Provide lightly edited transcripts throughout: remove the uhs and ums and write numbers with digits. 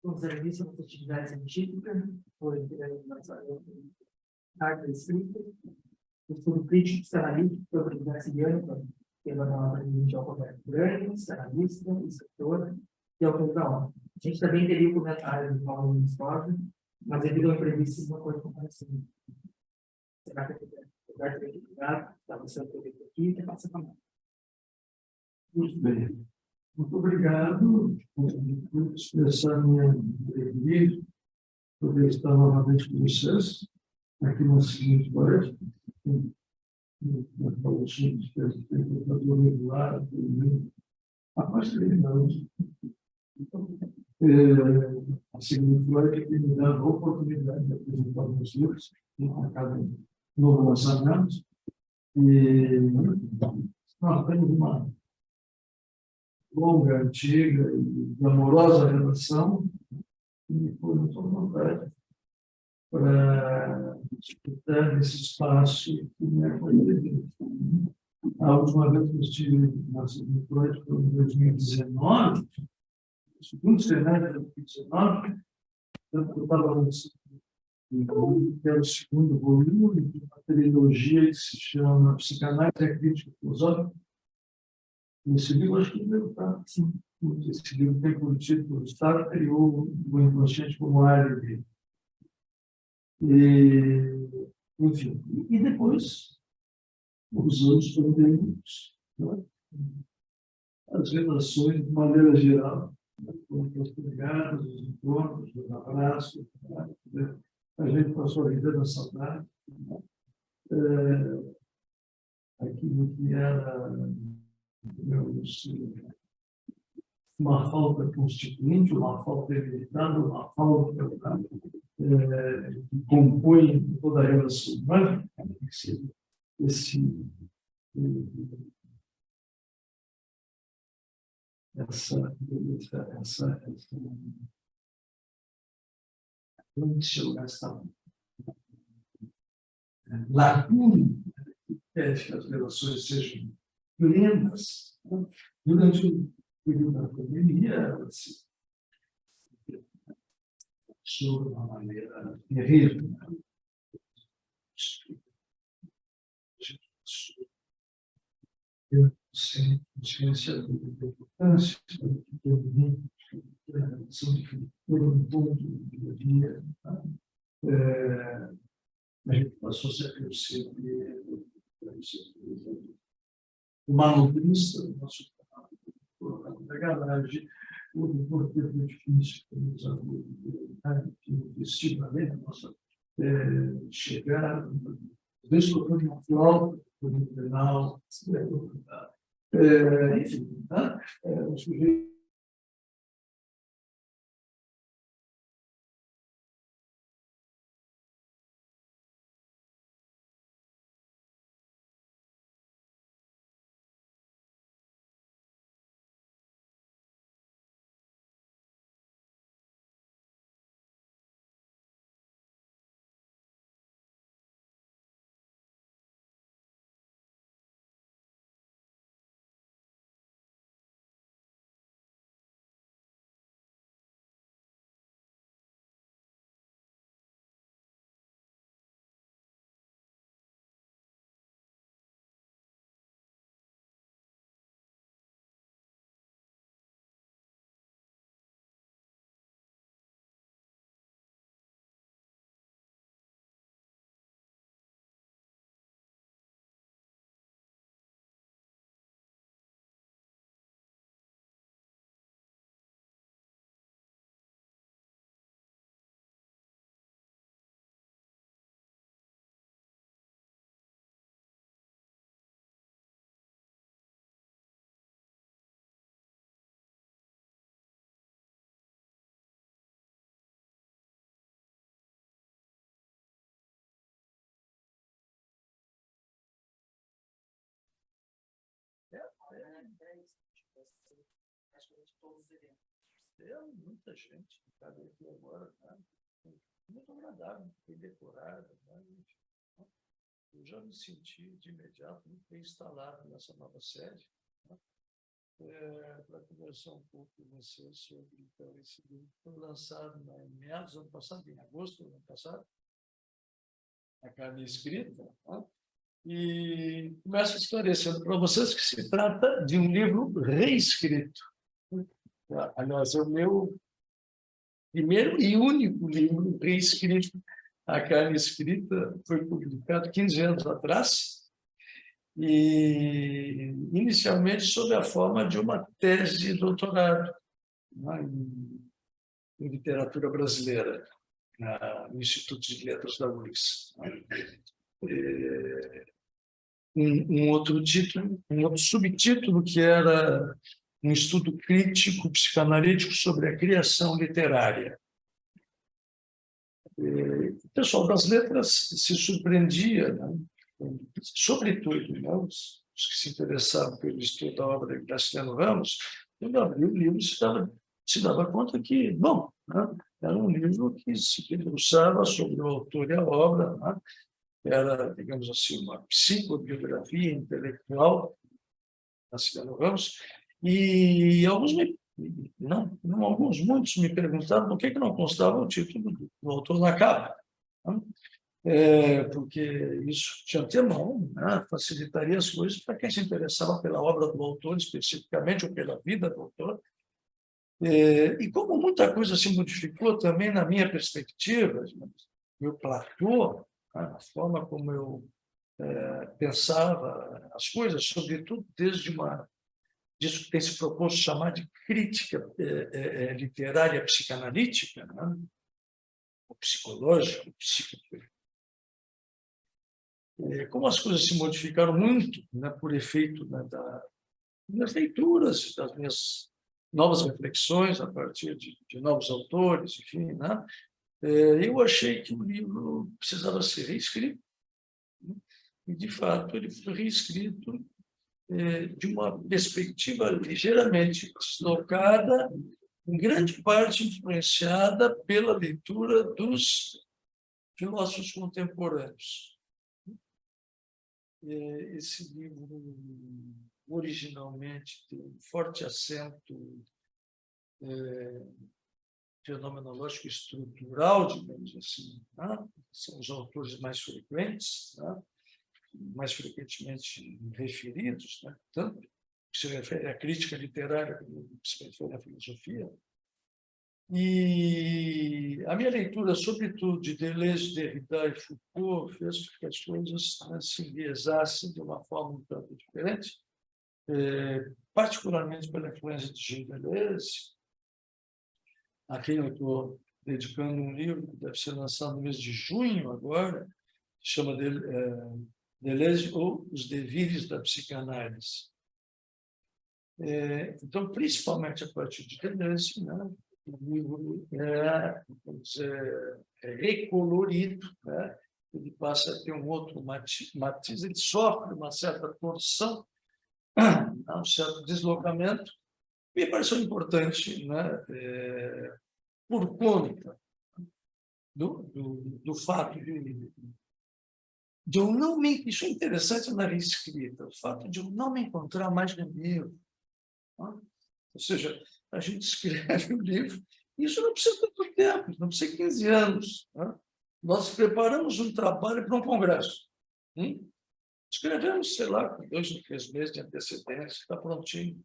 os serviços de atividade científica, foi carta escrita, o estudo crítico psicanalítico, foi para o Garciano, que é uma presidente ao Roberto Grande, psicanalista, escritora, e autor da obra. A gente também teria o comentário do Paulo Mendonça, mas devido ao imprevisto, uma coisa como assim. Será que Roberto bem obrigado, está você aqui, e passa para nós. Muito bem. Muito obrigado por expressar minha alegria poder estar novamente com vocês aqui na seguinte noite. O time que fez o regular, a parte terminamos. A segunda noite que me dá a oportunidade de apresentar meus livros, a cada novo lançamento. E nós temos uma longa, antiga e amorosa relação, e foi muito vontade para disputar esse espaço que me acolheu. A última vez que eu estive na segunda noite foi em 2019, o segundo semestre de 2019, eu estava lançando o segundo volume de uma trilogia que se chama Psicanálise e Crítica Filosófica. Esse livro, acho que deve estar, sim. Esse livro tem por título O Estado criou o inconsciente como área dele. Enfim, e depois, os anos foram muitos, né? As relações, de maneira geral, foram postergadas, os encontros, os abraços, né? A gente passou a vida na saudade. Aquilo que era uma falta constituinte, uma falta evitada, uma falta que compõe toda a relação humana, essa lacuna que impede que as relações sejam plenas. Durante o período da pandemia, ela se de uma maneira terrível. Eu sem consciência da importância que eu a relação de todo um ponto de dia. A gente passou a ser uma nobrista do nosso trabalho, da garagem, o porteiro foi difícil, que vestimamente a nossa chegada, desde tocando uma flauta, no penal, enfim, o sujeito. Acho que a gente todos iremos. Muita gente que está aqui agora, tá? Muito agradável, bem decorada. Né? Eu já me senti de imediato muito bem instalado nessa nova sede. Né? para conversar um pouco com você sobre então, esse livro que foi lançado em meados do ano passado, em agosto do ano passado, A Carne Escrita, né? E começo esclarecendo para vocês que se trata de um livro reescrito. Aliás, é o meu primeiro e único livro reescrito. A Carne Escrita foi publicado 15 anos atrás, e inicialmente sob a forma de uma tese de doutorado, né, em literatura brasileira, no Instituto de Letras da UFRGS. Um outro título, um outro subtítulo, que era um estudo crítico psicanalítico sobre a criação literária. O pessoal das letras se surpreendia, né? Sobretudo, né? Os que se interessavam pelo estudo da obra de Graciliano Ramos, quando abriu o livro, se dava conta que, bom, né? Era um livro que se debruçava sobre o autor e a obra, né? Era, digamos assim, uma psicobiografia intelectual, Graciliano Ramos, e alguns muitos me perguntaram por que não constava o título do autor na capa, né? Porque isso, de antemão, né, facilitaria as coisas para quem se interessava pela obra do autor, especificamente, ou pela vida do autor. E como muita coisa se modificou também na minha perspectiva, meu platô, né, a forma como eu pensava as coisas, sobretudo desde disso que tem se proposto chamar de crítica literária psicanalítica, né, ou psicológica, como as coisas se modificaram muito, né, por efeito, né, das minhas leituras, das minhas novas reflexões a partir de novos autores, enfim, né, eu achei que o livro precisava ser reescrito, né, e, de fato, ele foi reescrito de uma perspectiva ligeiramente deslocada, em grande parte influenciada pela leitura dos filósofos contemporâneos. Esse livro, originalmente, tem um forte acento fenomenológico estrutural, digamos assim, né? São os autores mais frequentes, né? Mais frequentemente referidos, né? Tanto que se refere à crítica literária como se refere à filosofia. E a minha leitura, sobretudo, de Deleuze, Derrida e Foucault, fez com que as coisas, né, se enviesassem de uma forma um tanto diferente, particularmente pela influência de Gilles Deleuze, a quem eu estou dedicando um livro que deve ser lançado no mês de junho agora, que chama Deleuze ou Os Devires da Psicanálise. Então, principalmente a partir de Deleuze, né, o livro é recolorido, né? Ele passa a ter um outro matiz, ele sofre uma certa torção, um certo deslocamento. Me pareceu importante, né, por conta do fato de eu não me... Isso é interessante na reescrita, o fato de eu não me encontrar mais no livro. Né? Ou seja, a gente escreve o livro, e isso não precisa tanto tempo, não precisa 15 anos. Né? Nós preparamos um trabalho para um congresso. Escrevemos, sei lá, com 2 ou 3 meses de antecedência, está prontinho.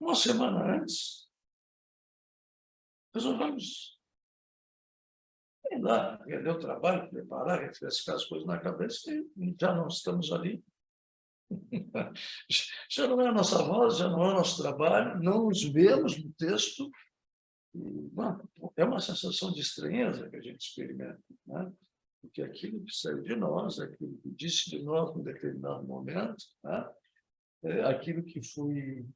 Uma semana antes, resolvemos, sei lá, perder o trabalho, preparar, refrescar as coisas na cabeça, e já não estamos ali. Já não é a nossa voz, já não é o nosso trabalho, não nos vemos no texto. É uma sensação de estranheza que a gente experimenta, né? Porque aquilo que saiu de nós, aquilo que disse de nós em determinado momento, né? Aquilo que foi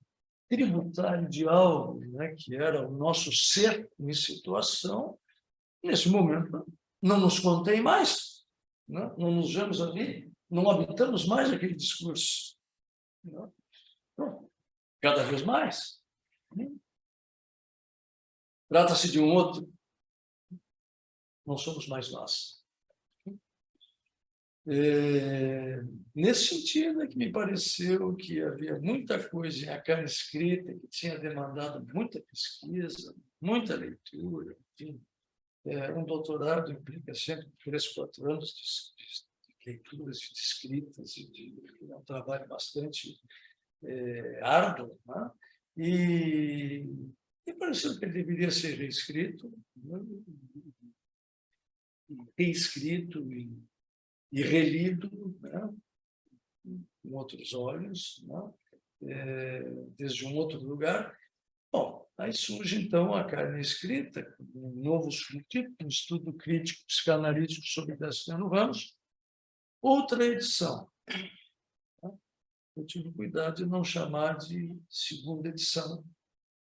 tributário de algo, né? Que era o nosso ser em situação, nesse momento não nos contém mais, né? Não nos vemos ali, não habitamos mais aquele discurso. Né? Então, cada vez mais. Né? Trata-se de um outro, não somos mais nós. Nesse sentido, é que me pareceu que havia muita coisa em A Carne Escrita que tinha demandado muita pesquisa, muita leitura, enfim. Um doutorado implica sempre 3, 4 anos de leituras, de escritas, é um trabalho bastante árduo, né? E pareceu que ele deveria ser reescrito, né? Reescrito e relido, né? Com outros olhos, né? Desde um outro lugar. Bom, aí surge, então, A Carne Escrita, um novo subtítulo, um estudo crítico psicanalítico sobre Daciano Ramos, outra edição. Eu tive cuidado de não chamar de segunda edição,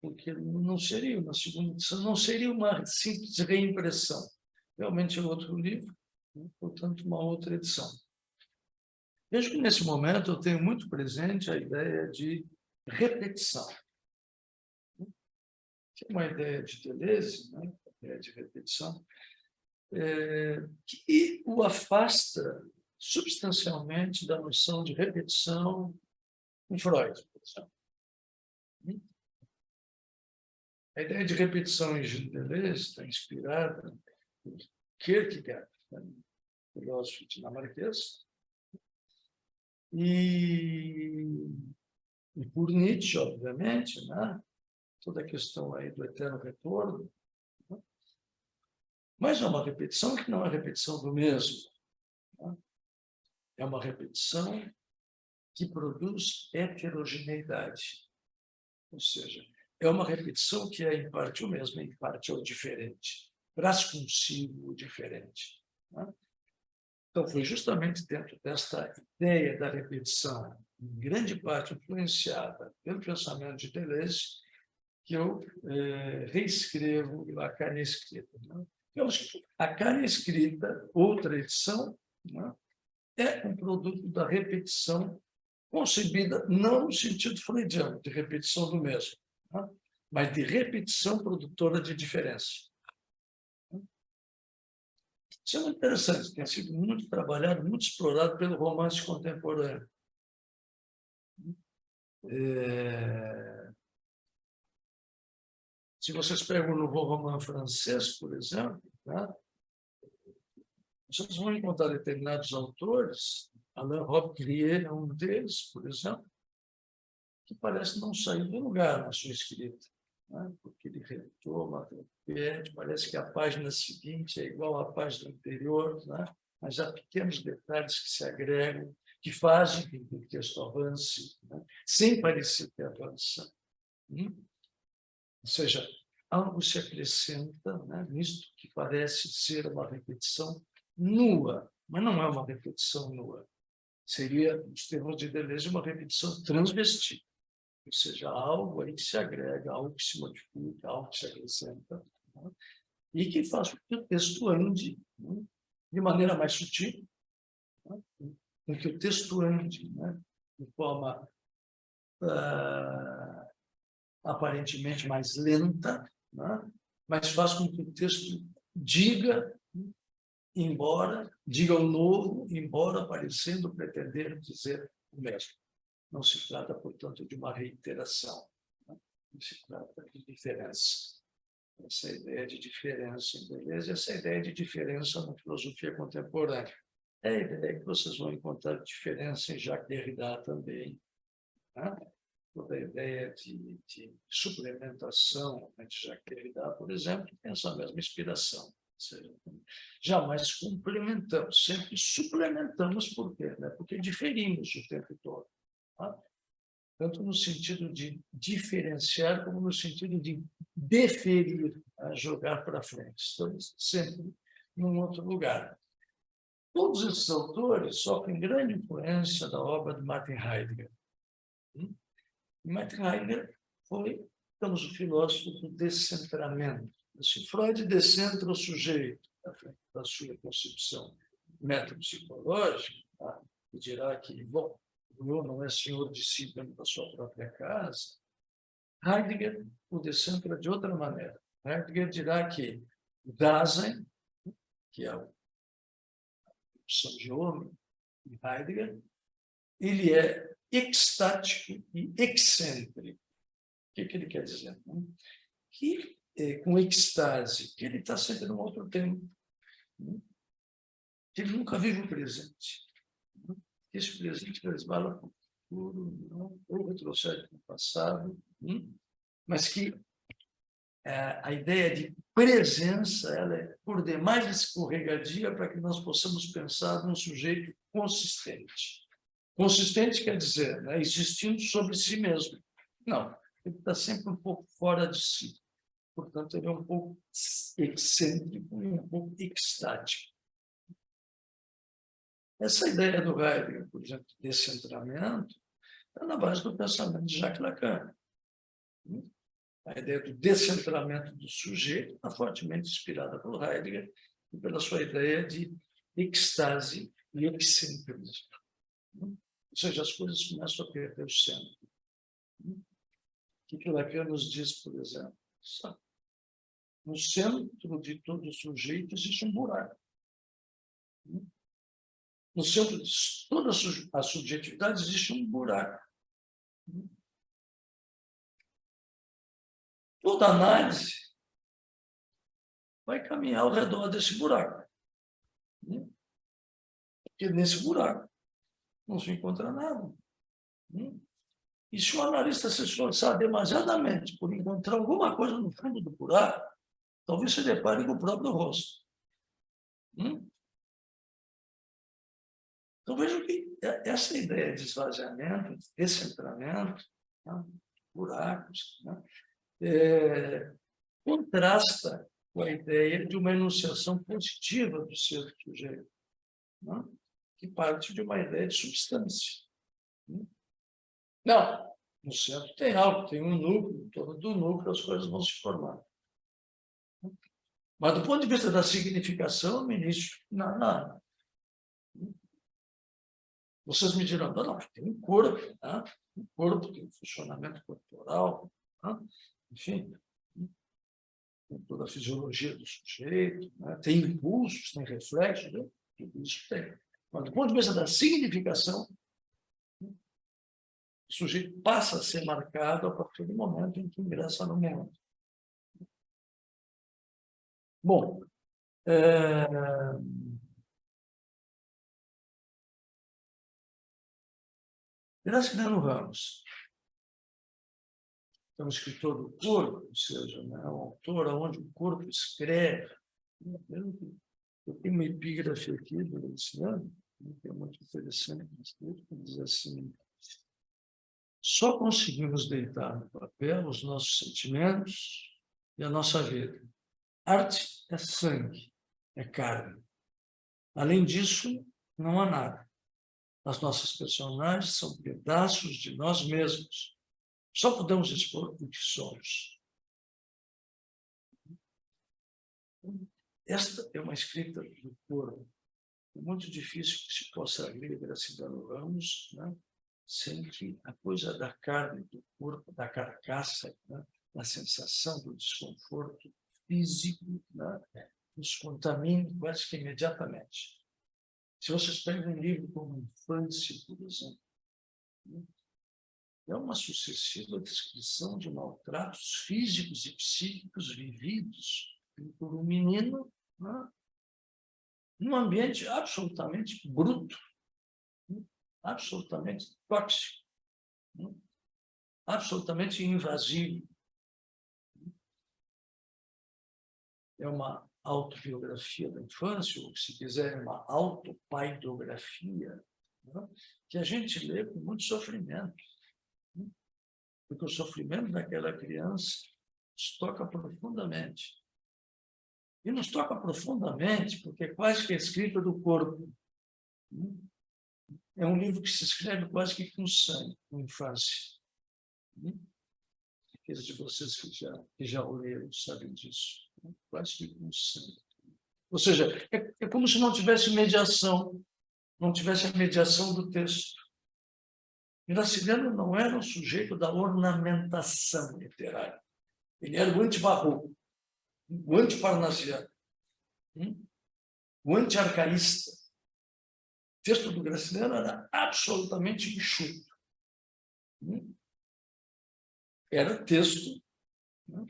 porque não seria uma segunda edição, não seria uma simples reimpressão. Realmente é outro livro, né? Portanto, uma outra edição. Vejo que, nesse momento, eu tenho muito presente a ideia de repetição, que é uma ideia de Deleuze, né? A ideia de repetição, que o afasta substancialmente da noção de repetição em Freud, por exemplo. A ideia de repetição em Gilles Deleuze está inspirada por Kierkegaard, filósofo dinamarquês, e por Nietzsche, obviamente, né? Toda a questão aí do eterno retorno, né? Mas é uma repetição que não é repetição do mesmo, né? É uma repetição que produz heterogeneidade, ou seja, é uma repetição que é em parte o mesmo, em parte é o diferente, traz consigo o diferente, né? Então, foi justamente dentro desta ideia da repetição, em grande parte influenciada pelo pensamento de Deleuze, que eu reescrevo A Carne Escrita, né? Eu acho que A Carne Escrita, outra edição, né, é um produto da repetição concebida não no sentido freudiano, de repetição do mesmo, né, mas de repetição produtora de diferença. Isso é muito interessante, tem sido muito trabalhado, muito explorado pelo romance contemporâneo. Se vocês pegam o Nouveau Roman francês, por exemplo, né, vocês vão encontrar determinados autores, Alain Robbe-Grillet é um deles, por exemplo, que parece não sair do lugar na sua escrita, né, porque ele retoma, repete, parece que a página seguinte é igual à página anterior, né, mas há pequenos detalhes que se agregam, que fazem com que o texto avance, né, sem parecer que avança. Ou seja, algo se acrescenta, né, nisto que parece ser uma repetição nua, mas não é uma repetição nua. Seria, nos termos de Deleuze, uma repetição transvestida, ou seja, algo aí que se agrega, algo que se modifica, algo que se acrescenta, né, e que faz com que o texto ande, né, de maneira mais sutil, né, com que o texto ande, né, de forma aparentemente mais lenta, né, mas faz com que o texto diga o novo, embora parecendo pretender dizer o mesmo. Não se trata, portanto, de uma reiteração, né? Não se trata de diferença. Essa ideia de diferença em Deleuze, essa ideia de diferença na filosofia contemporânea. É a ideia que vocês vão encontrar diferença em Jacques Derrida também, né? Toda a ideia de suplementação, né, de Jacques Derrida, por exemplo, tem essa mesma inspiração. Seja, jamais complementamos, sempre suplementamos. Por quê? Né? Porque diferimos o tempo todo. Tá? Tanto no sentido de diferenciar, como no sentido de deferir, a jogar para frente. Estamos sempre num outro lugar. Todos esses autores sofrem grande influência da obra de Martin Heidegger. Martin Heidegger foi, digamos, o filósofo do descentramento. Se Freud descentra o sujeito da sua concepção metapsicológica, tá? E dirá que, bom, o eu não é senhor de si dentro da sua própria casa, Heidegger o descentra de outra maneira. Heidegger dirá que o Dasein, que é a concepção de homem, em Heidegger, ele é extático e excêntrico. O que ele quer dizer? Que, com extase, que ele está sempre num outro tempo, que ele nunca vive o presente. Esse presente resvala para o futuro, ou retrocede para o passado, mas que a ideia de presença ela é por demais escorregadia para que nós possamos pensar num sujeito consistente. Consistente quer dizer, né, existindo sobre si mesmo. Não, ele está sempre um pouco fora de si. Portanto, ele é um pouco excêntrico e um pouco extático. Essa ideia do Heidegger, por exemplo, de descentramento, está na base do pensamento de Jacques Lacan. A ideia do descentramento do sujeito está fortemente inspirada pelo Heidegger e pela sua ideia de extase e excentrismo. Ou seja, as coisas começam a perder o centro. O que Lacan nos diz, por exemplo? No centro de todo sujeito existe um buraco. No centro de toda a subjetividade existe um buraco. Toda análise vai caminhar ao redor desse buraco. Porque nesse buraco não se encontra nada. E se o analista se esforçar demasiadamente por encontrar alguma coisa no fundo do buraco, talvez se depare com o próprio rosto. Então, vejo que essa ideia de esvaziamento, de descentramento, buracos, contrasta com a ideia de uma enunciação positiva do ser do sujeito, que parte de uma ideia de substância. Não, no centro tem algo, tem um núcleo, em torno do núcleo as coisas vão se formar. Mas, do ponto de vista da significação, o ministro, não. Vocês me dirão, não, tem um corpo, um corpo tem um funcionamento corporal, enfim, tem toda a fisiologia do sujeito, tem impulsos, tem reflexos, tudo isso tem. Mas, do ponto de vista da significação, o sujeito passa a ser marcado a partir do momento em que ingressa no mundo. Bom, Graciliano Ramos é um escritor do corpo, ou seja, um autor onde o corpo escreve. Eu tenho uma epígrafe aqui do Graciliano, que é muito interessante, que diz assim: só conseguimos deitar no papel os nossos sentimentos e a nossa vida. Arte é sangue, é carne. Além disso, não há nada. As nossas personagens são pedaços de nós mesmos. Só podemos expor o que somos. Esta é uma escrita do corpo. É muito difícil que se possa ler Graciliano Ramos, sem que a coisa da carne, do corpo, da carcaça, da sensação do desconforto físico, nos contamine quase que imediatamente. Se vocês pegam um livro como Infância, por exemplo, é uma sucessiva descrição de maltratos físicos e psíquicos vividos por um menino num ambiente absolutamente bruto, absolutamente tóxico, absolutamente invasivo. É uma autobiografia da infância, ou, se quiser, uma autopaidografia, que a gente lê com muito sofrimento. Porque o sofrimento daquela criança nos toca profundamente. E nos toca profundamente porque é quase que a escrita do corpo. É um livro que se escreve quase que com sangue, com infância. Aqueles de vocês que já o leram sabem disso. Quase que com sangue. Ou seja, é como se não tivesse mediação, não tivesse a mediação do texto. Graciliano não era um sujeito da ornamentação literária. Ele era o anti-barroco, o anti-parnasiano, o anti-arcaísta. texto do Graciliano era absolutamente enxuto. Era texto, né?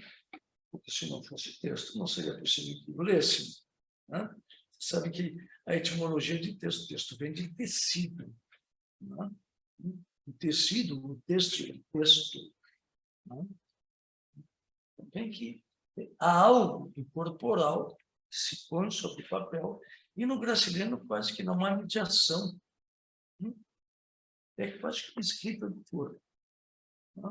Porque se não fosse texto, não seria possível que o lêssemos. Né? Sabe que a etimologia de texto vem de tecido. Né? O tecido, o texto, né? Vem que há algo do corporal que se põe sobre o papel, e no Graciliano quase que não há mediação. É quase que uma escrita do corpo. Né?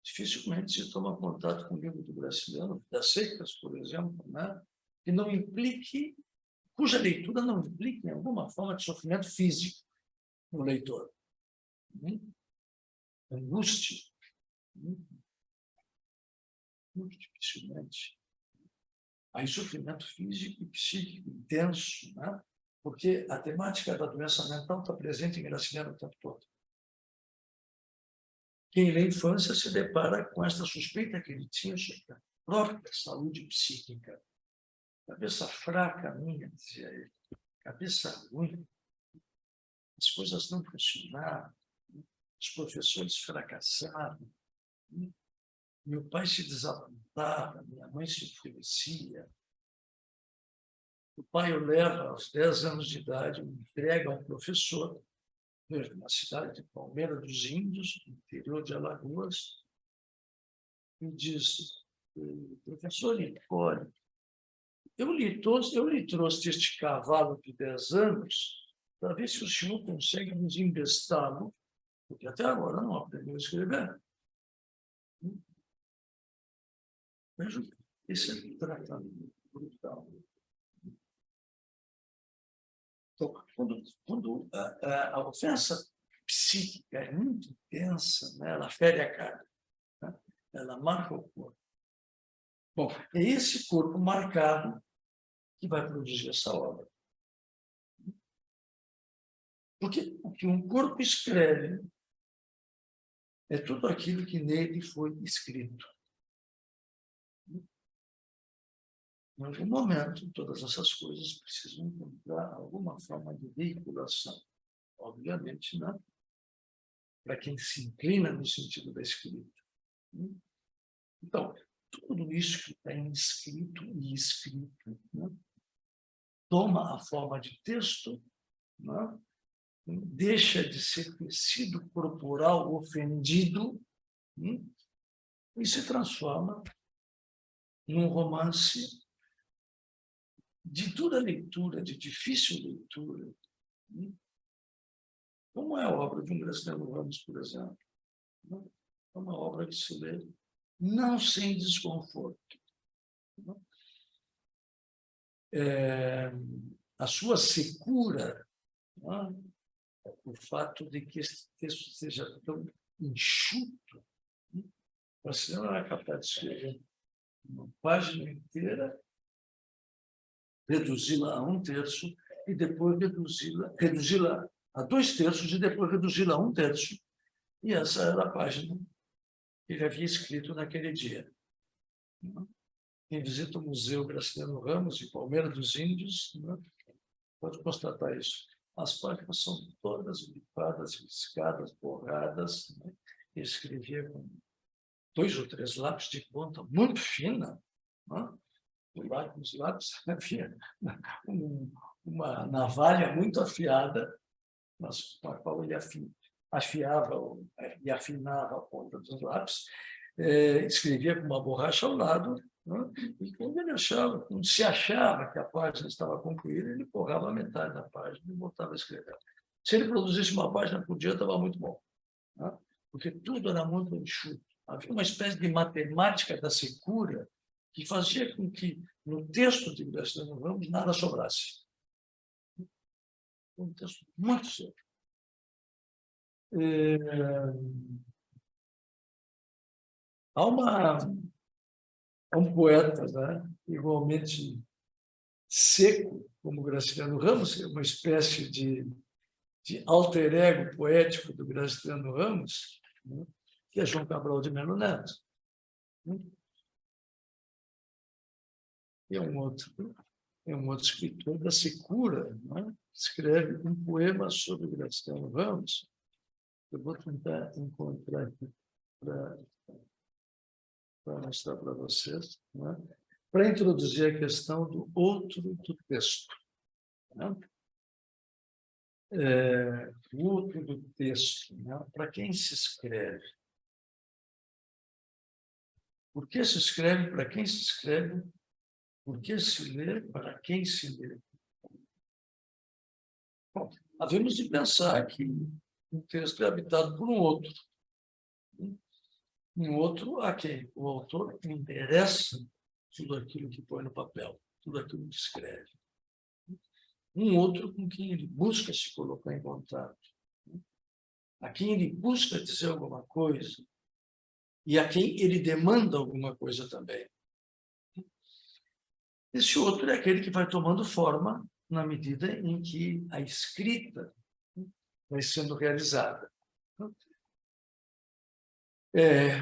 Dificilmente se toma contato com o livro do Graciliano, das secas, por exemplo, né? Que não implique, cuja leitura não implique em alguma forma de sofrimento físico no leitor. Angústia. Muito dificilmente. Aí sofrimento físico e psíquico intenso, né? Porque a temática da doença mental está presente em Graciliano o tempo todo. Quem lê a infância se depara com essa suspeita que ele tinha sobre a própria saúde psíquica. Cabeça fraca minha, dizia ele. Cabeça ruim. As coisas não funcionaram. Os professores fracassaram. Meu pai se desapontava, minha mãe se enfurecia. O pai o leva aos 10 anos de idade, o entrega a um professor, na cidade de Palmeira dos Índios, no interior de Alagoas, e diz: professor Nicole, eu lhe trouxe este cavalo de 10 anos para ver se o senhor consegue nos emprestá-lo, porque até agora não aprendeu a escrever. Veja, esse é um tratamento brutal. Então, quando a ofensa psíquica é muito intensa, né, ela fere a carne, né, ela marca o corpo. Bom, é esse corpo marcado que vai produzir essa obra. Porque o que um corpo escreve é tudo aquilo que nele foi escrito. Em algum momento, todas essas coisas precisam encontrar alguma forma de veiculação. Obviamente, né? Para quem se inclina no sentido da escrita. Então, tudo isso que está escrito e escrito, né? Toma a forma de texto, né? Deixa de ser tecido corporal ofendido, né? E se transforma num romance de dura leitura, de difícil leitura, né? Como é a obra de um Graciliano Ramos, por exemplo. É uma obra que se lê não sem desconforto. A sua secura, o fato de que esse texto seja tão enxuto, o Graciliano era capaz de escrever uma página inteira, reduzi-la a 1/3 e depois reduzi-la a 2/3 e depois reduzi-la a 1/3. E essa era a página que ele havia escrito naquele dia. Quem visita o Museu Graciliano Ramos, de Palmeira dos Índios, pode constatar isso. As páginas são todas grifadas, riscadas, borradas. Ele escrevia com 2 ou 3 lápis de ponta muito fina. Nos lápis havia uma navalha muito afiada, com a qual ele afiava e afinava a ponta dos lápis. Escrevia com uma borracha ao lado, e quando se achava que a página estava concluída, ele borrava a metade da página e voltava a escrever. Se ele produzisse uma página por dia, estava muito bom, porque tudo era muito enxuto. Havia uma espécie de matemática da secura que fazia com que, no texto de Graciliano Ramos, nada sobrasse. Um texto muito sério. Há um poeta, né, igualmente seco, como Graciliano Ramos, que é uma espécie de alter ego poético do Graciliano Ramos, né, que é João Cabral de Melo Neto. E é um outro. é um outro escritor da secura, não é? Escreve um poema sobre Graciliano Ramos. Eu vou tentar encontrar aqui para mostrar para vocês, não é? Para introduzir a questão do outro do texto. Não é? O outro do texto, não é? Para quem se escreve? Por que se escreve? Para quem se escreve? Por que se lê? Para quem se lê? Bom, havemos de pensar que um texto é habitado por um outro. Um outro a quem o autor interessa tudo aquilo que põe no papel, tudo aquilo que escreve. Um outro com quem ele busca se colocar em contato, a quem ele busca dizer alguma coisa e a quem ele demanda alguma coisa também. Esse outro é aquele que vai tomando forma na medida em que a escrita vai sendo realizada.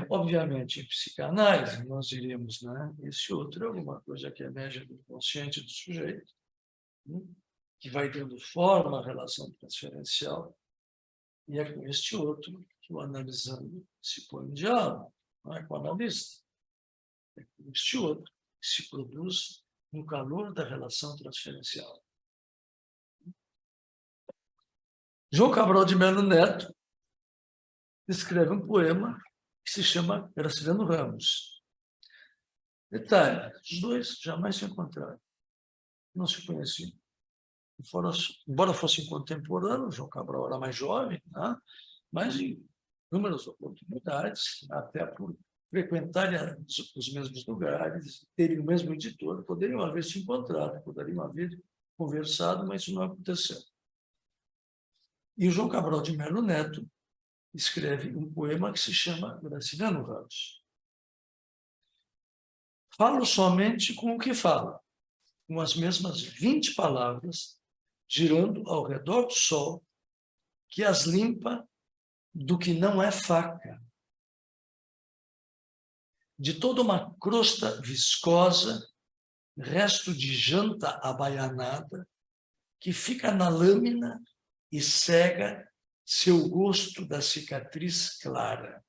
Obviamente, em psicanálise, nós diríamos, né, esse outro é alguma coisa que emerge do consciente do sujeito, né, que vai dando forma à relação transferencial, e é com este outro que o analisando se põe em diálogo, não é com o analista. É com este outro que se produz no calor da relação transferencial. João Cabral de Melo Neto escreve um poema que se chama Graciliano Ramos. Detalhe, os dois jamais se encontraram, não se conheciam. Embora fossem contemporâneos, João Cabral era mais jovem, né? Mas em inúmeras oportunidades, até por frequentarem os mesmos lugares, terem o mesmo editor, poderiam haver se encontrado, poderiam haver conversado, mas isso não aconteceu. E o João Cabral de Melo Neto escreve um poema que se chama Graciliano Ramos. Falo somente com o que falo, com as mesmas 20 palavras, girando ao redor do sol, que as limpa do que não é faca. De toda uma crosta viscosa, resto de janta abaianada, que fica na lâmina e cega seu gosto da cicatriz clara.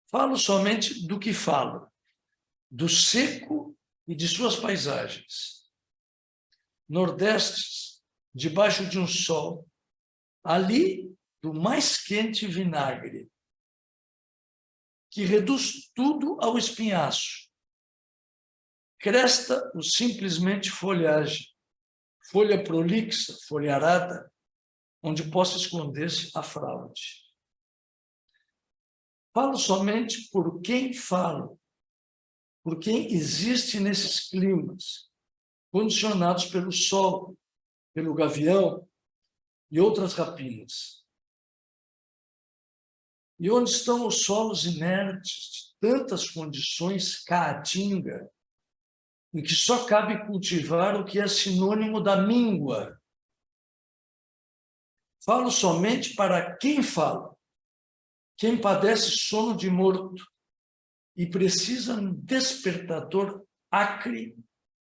Falo somente do que falo, do seco e de suas paisagens. Nordestes, debaixo de um sol, ali do mais quente vinagre, que reduz tudo ao espinhaço. Cresta o simplesmente folhagem, folha prolixa, folharada, onde possa esconder-se a fraude. Falo somente por quem falo, por quem existe nesses climas, condicionados pelo sol, pelo gavião e outras rapinas. E onde estão os solos inertes de tantas condições caatinga, em que só cabe cultivar o que é sinônimo da míngua. Falo somente para quem fala, quem padece sono de morto e precisa de um despertador acre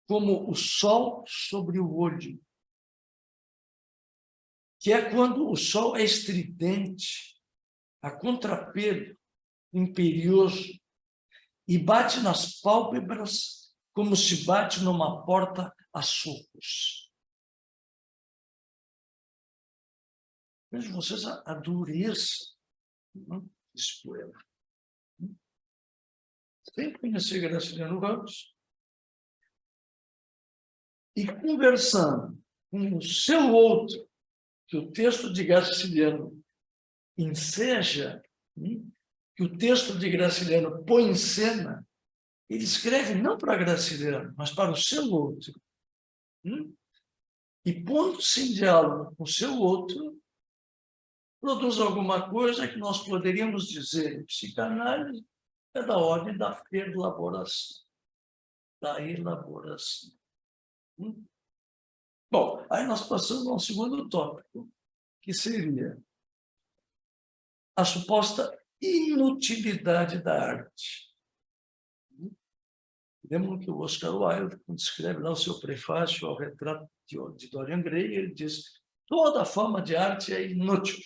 como o sol sobre o olho, que é quando o sol é estridente, a contrapelo, imperioso, e bate nas pálpebras como se bate numa porta a socos. Vejam vocês a dureza desse poema. Sem conhecer Graciliano Ramos, e conversando com o seu outro, que o texto de Graciliano enseja, que o texto de Graciliano põe em cena, ele escreve não para Graciliano, mas para o seu outro. E pondo-se em diálogo com o seu outro, produz alguma coisa que nós poderíamos dizer em psicanálise é da ordem da elaboração, da elaboração. Bom, aí nós passamos ao segundo tópico, que seria a suposta inutilidade da arte. Lembram que o Oscar Wilde, quando escreve lá o seu prefácio ao retrato de Dorian Gray, ele diz: toda forma de arte é inútil.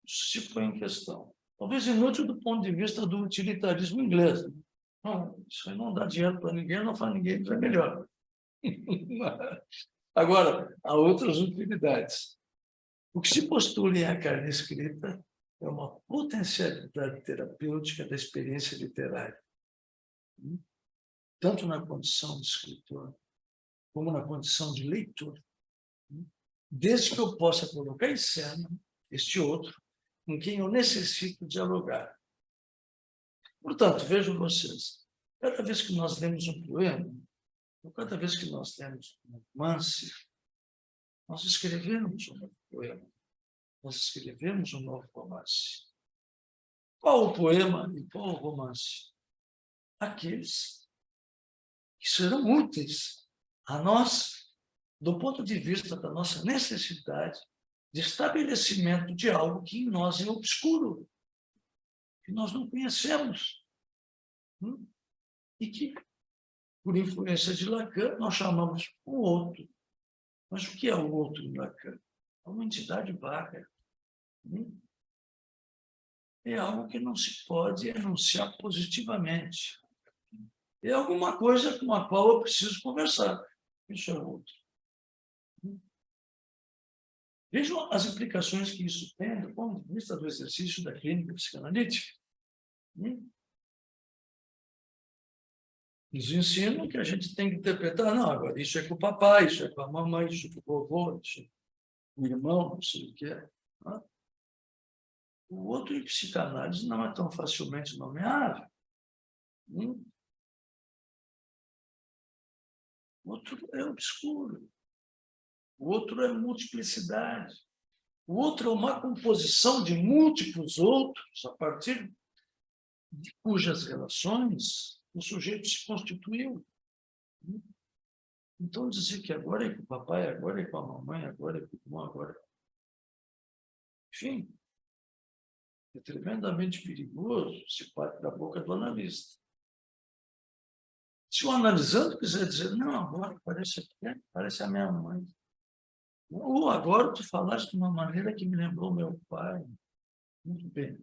Isso se põe em questão. Talvez inútil do ponto de vista do utilitarismo inglês. Não, isso aí não dá dinheiro para ninguém, não faz ninguém viver melhor. Agora, há outras utilidades. O que se postula em A Carne Escrita é uma potencialidade terapêutica da experiência literária, tanto na condição de escritor, como na condição de leitor, desde que eu possa colocar em cena este outro com quem eu necessito dialogar. Portanto, vejam vocês, cada vez que nós lemos um poema, ou cada vez que nós lemos um romance, nós escrevemos um novo poema, nós escrevemos um novo romance. Qual o poema e qual o romance? Aqueles que serão úteis a nós, do ponto de vista da nossa necessidade de estabelecimento de algo que em nós é obscuro, que nós não conhecemos, e que, por influência de Lacan, nós chamamos o outro. Mas o que é o outro em Lacan? É uma entidade vaga. É algo que não se pode enunciar positivamente. É alguma coisa com a qual eu preciso conversar. Isso é o outro. Vejam as implicações que isso tem do ponto de vista do exercício da clínica psicanalítica. Nos ensinam que a gente tem que interpretar, não, agora isso é com o papai, isso é com a mamãe, isso é com o vovô, isso é com o irmão, não sei o que é. O outro em psicanálise não é tão facilmente nomeável. O outro é obscuro. O outro é multiplicidade. O outro é uma composição de múltiplos outros, a partir de cujas relações o sujeito se constituiu. Então, dizer que agora é com o papai, agora é com a mamãe, agora é com o irmão, agora... Enfim, é tremendamente perigoso se parte da boca do analista. Se o analisando quiser dizer, não, agora parece a minha mãe. Ou agora tu falaste de uma maneira que me lembrou meu pai. Muito bem.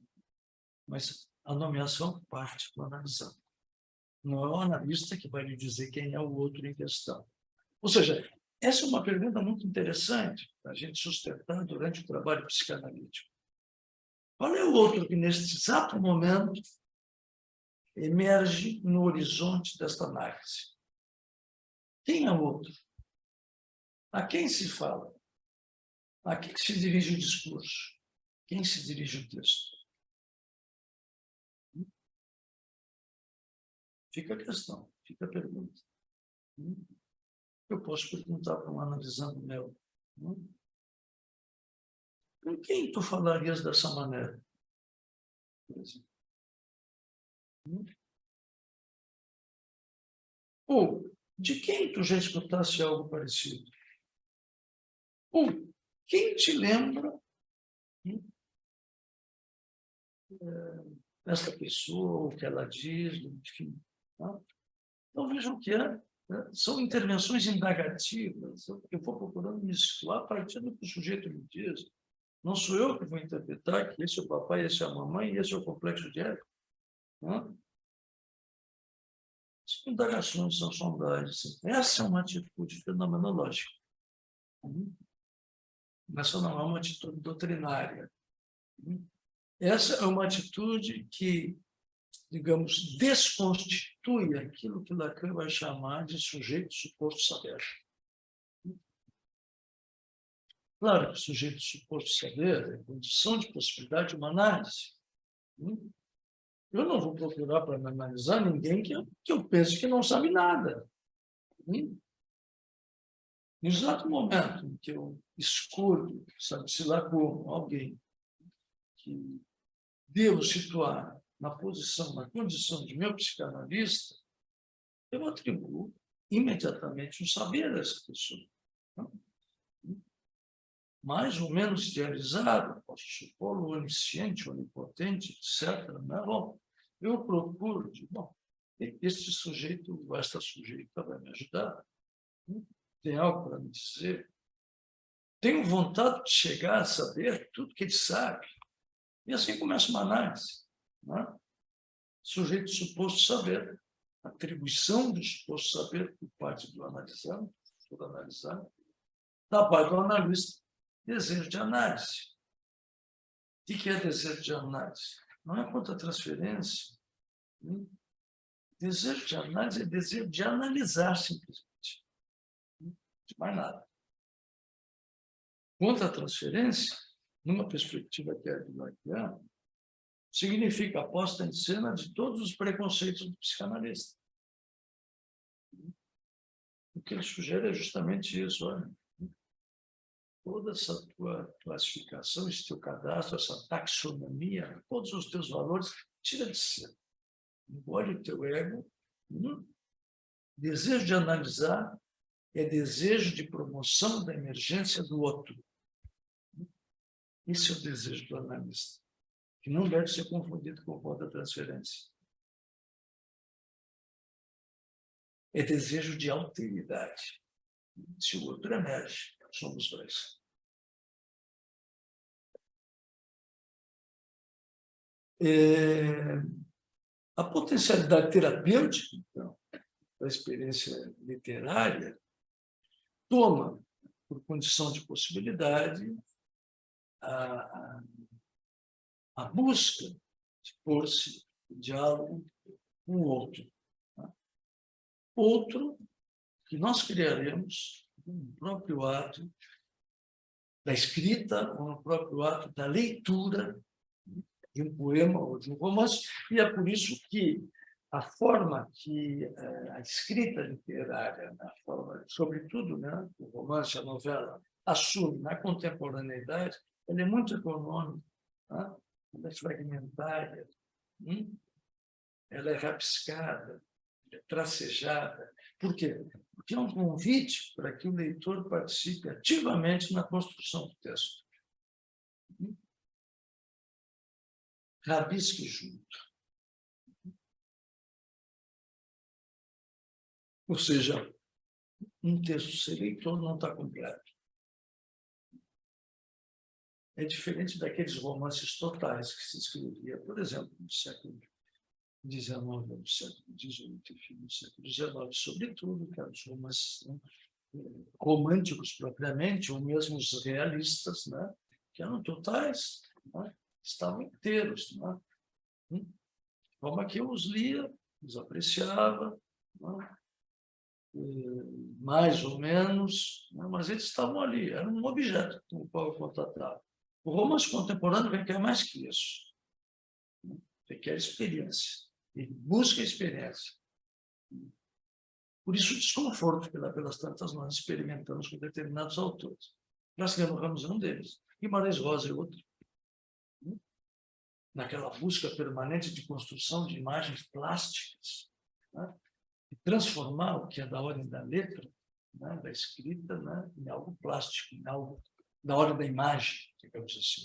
Mas a nomeação parte do analisando. Não é o analista que vai lhe dizer quem é o outro em questão. Ou seja, essa é uma pergunta muito interessante para a gente sustentar durante o trabalho psicanalítico. Qual é o outro que, neste exato momento, emerge no horizonte desta análise? Quem é o outro? A quem se fala? A quem se dirige o discurso? Quem se dirige o texto? Fica a questão, fica a pergunta. Eu posso perguntar para um analisando meu. Com quem tu falarias dessa maneira? Ou de quem tu já escutasse algo parecido? Ou quem te lembra dessa pessoa, o que ela diz, enfim. Tá? Então, vejam que são intervenções indagativas. Eu vou procurando me situar a partir do que o sujeito me diz. Não sou eu que vou interpretar que esse é o papai, esse é a mamãe, esse é o complexo de Édipo. São indagações, são sondagens. Essa é uma atitude fenomenológica. Essa não é uma atitude doutrinária. Essa é uma atitude que, digamos, desconstitui aquilo que Lacan vai chamar de sujeito suposto saber. Claro que o sujeito suposto saber é condição de possibilidade de uma análise. Eu não vou procurar para analisar ninguém que eu pense que não sabe nada. No exato momento em que eu escolho, sabe-se lá como, alguém que devo situar na posição, na condição de meu psicanalista, eu atribuo imediatamente um saber a essa pessoa. mais ou menos idealizado, posso supor, onisciente, onipotente, etc. Né? Bom, eu procuro, bom, este sujeito, esta sujeita vai me ajudar, tem algo para me dizer, tenho vontade de chegar a saber tudo que ele sabe, e assim começa uma análise. Né? Sujeito suposto saber, atribuição do suposto saber por parte do analisando, do analisando, da parte do analista, desejo de análise. O que é desejo de análise? Não é quanto à transferência. Desejo de análise é desejo de analisar, simplesmente. De mais nada. Quanto à transferência, numa perspectiva que é de Lacan, significa a posta em cena de todos os preconceitos do psicanalista. O que ele sugere é justamente isso. Olha, toda essa tua classificação, esse teu cadastro, essa taxonomia, todos os teus valores, tira de cena. Engole o teu ego. Desejo de analisar é desejo de promoção da emergência do outro. Esse é o desejo do analista, que não deve ser confundido com o ponto da transferência. É desejo de alteridade. Se o outro emerge, somos dois. A potencialidade terapêutica, então, da experiência literária, toma, por condição de possibilidade, a busca de pôr-se em diálogo com o outro. Tá? Outro que nós criaremos no próprio ato da escrita ou no próprio ato da leitura de um poema ou de um romance, e é por isso que a forma que a escrita literária, a forma, sobretudo, né, o romance, a novela, assume na contemporaneidade, ela é muito econômica, tá? Ela é fragmentária, ela é rabiscada, é tracejada. Por quê? Porque é um convite para que o leitor participe ativamente na construção do texto. Rabisque junto. Ou seja, um texto sem leitor não está completo. É diferente daqueles romances totais que se escrevia, por exemplo, no século XIX, no século XVIII, enfim, no século XIX, sobretudo, que eram os romances, né, românticos propriamente, ou mesmo os realistas, né, que eram totais, né, estavam inteiros. Né, de forma que eu os lia, os apreciava, né, mais ou menos, né, mas eles estavam ali, era um objeto com o qual eu contatava. O romance contemporâneo requer mais que isso. Requer experiência. Ele busca experiência. Por isso, o desconforto pelas tantas nós experimentamos com determinados autores. Graciliano Ramos é um deles. Guimarães Rosa é outro. Naquela busca permanente de construção de imagens plásticas, né? E transformar o que é da ordem da letra, né, da escrita, né, em algo plástico, em algo da ordem da imagem, digamos assim,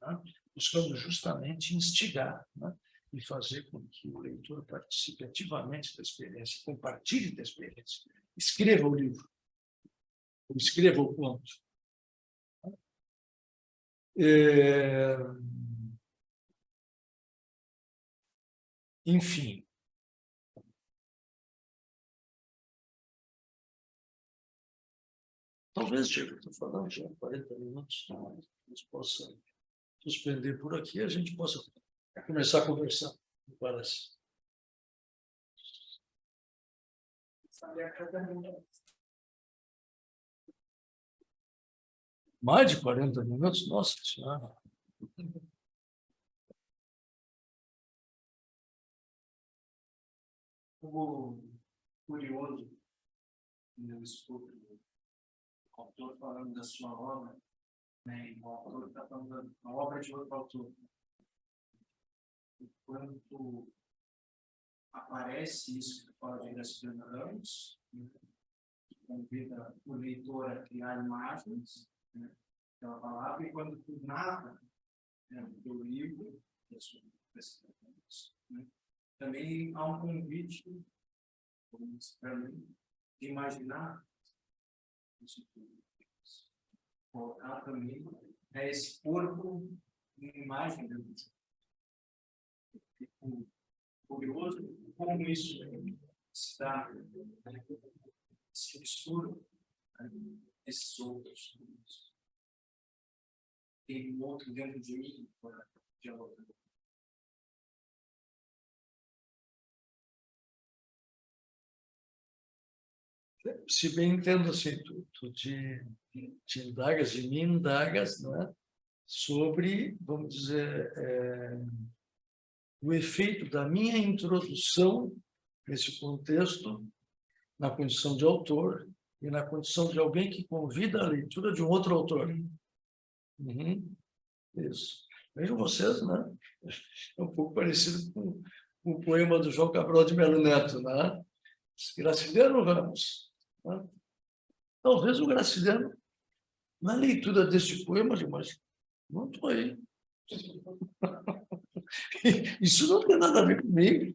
né, buscando justamente instigar, né, e fazer com que o leitor participe ativamente da experiência, compartilhe da experiência, escreva o livro, ou escreva o conto. Enfim, talvez, Diego, estou falando já 40 minutos, a gente possa suspender por aqui, a gente possa começar a conversar, me parece. Mais de 40 minutos? Nossa Senhora. Como curioso, eu escuto o autor falando da sua obra, né, e o autor está falando da obra de outro autor. Quando aparece isso que fala de Graciliano Ramos, que convida o leitor a criar imagens, né, aquela palavra, e quando tu narra, né, o teu livro, né, também há um convite, para mim, de imaginar isso tudo. Colocar também esse corpo em imagem de Deus. Fico curioso como isso está, se mistura, esses outros. Tem um outro dentro de mim para dialogar. Se bem entendo assim, tu te indagas, de mim indagas, né, sobre, vamos dizer, o efeito da minha introdução nesse contexto, na condição de autor e na condição de alguém que convida a leitura de um outro autor. Uhum. Isso. Vejam vocês, né? É um pouco parecido com o poema do João Cabral de Melo Neto, né? Graciliano Ramos. Né? Talvez o Graciliano, na leitura deste poema, mas não estou aí. Isso não tem nada a ver comigo.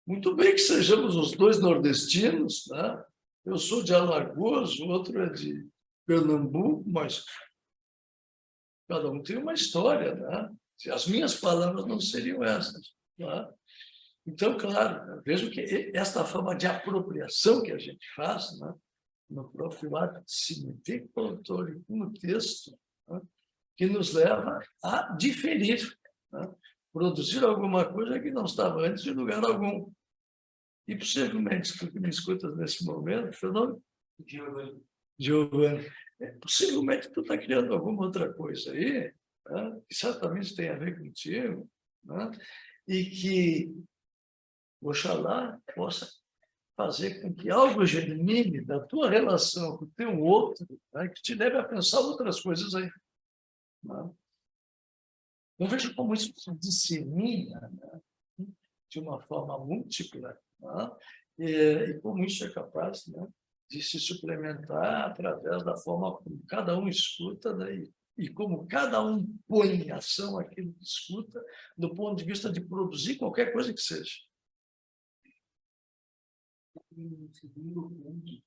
Muito bem que sejamos os dois nordestinos, né? Eu sou de Alagoas, o outro é de Pernambuco, mas cada um tem uma história, né? As minhas palavras não seriam essas. Né? Então, claro, vejo que esta forma de apropriação que a gente faz, né? No próprio ato de se meter com o autor e com o texto, né? Que nos leva a diferir, né? Produzir alguma coisa que não estava antes de lugar algum. E possivelmente, tu que me escutas nesse momento, teu nome? Giovanni. Possivelmente tu está criando alguma outra coisa aí, né? Que certamente tem a ver contigo, né? E que, oxalá, possa fazer com que algo germine da tua relação com o teu outro, né? Que te leve a pensar outras coisas aí. Né? Eu vejo como isso se dissemina, né? De uma forma múltipla, né? E como isso é capaz, né? De se suplementar através da forma como cada um escuta, né? E como cada um põe em ação aquilo que escuta, do ponto de vista de produzir qualquer coisa que seja. Um segundo ponto